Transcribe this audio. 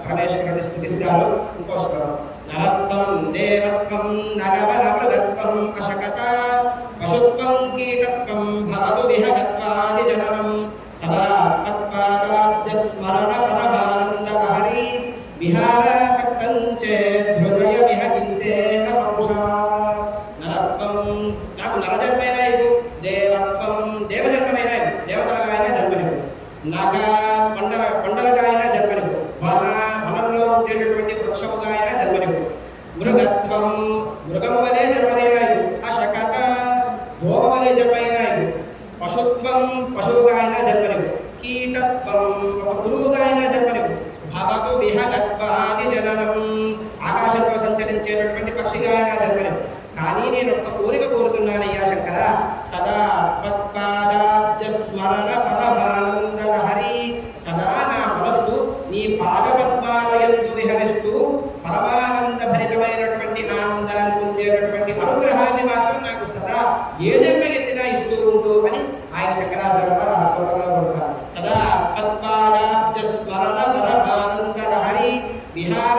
పరమేశ్వరుని స్తుతిస్తారు. ఇంకో శ్లోకం నరత్వం దేవత్వం నగవనమృగత్వం అశకత పశుత్వం కీటత్వం భవతు విహగత్వాది జననం సదా తత్పాదాబ్జ స్మరణ పరమానందలహరి విహారాసక్తం చేద్ హృదయ విహగింతేన పరుషా. నరత్వం నాకు నరజన్మైనా ఇవ్వు, దేవత్వం దేవజన్మైనా ఇవ్వు, దేవతలుగా అయినా జన్మనివ్వు, నగ కొండలుగా అయినా జన్మనివ్వు, వనంలో ఉండేటటువంటి వృక్షముగా అయినా జన్మనివ్వు, మృగత్వం మృగము వలె జన్మనైనా ఇవ్వు, అశకత దోమ వలె జన్మైనా ఇవ్వు, పశుత్వం పశువుగా అయినా జన్మనివ్వు, కీటత్వం ఒక పురుగుగా అయినా జన్మనివ్వు, భవతు విహగత్వాది జననం ఆకాశంలో సంచరించేటటువంటి పక్షిగా అయినా జన్మనివ్వు. కానీ నేను ఒక్క కోరిక కోరుతున్నానయ్యా శంకర, సదా తత్పాదాబ్జ స్మరణ పరమానందలహరి, సదా నా మనస్సు నీ పాదపద్మాలయందు విహరిస్తూ పరమానంద భరితమైనటువంటి ఆనందాన్ని పొందేటటువంటి అనుగ్రహాన్ని మాత్రం నాకు సదా ఏ జన్మ ఎత్తినా ఇస్తూ ఉంటూ అని ఆయన శంకరాచార్య వారు ఆ శ్లోకంలో ఉంటారు. సదా తత్పాదాబ్జ స్మరణ పరమానందలహరి విహార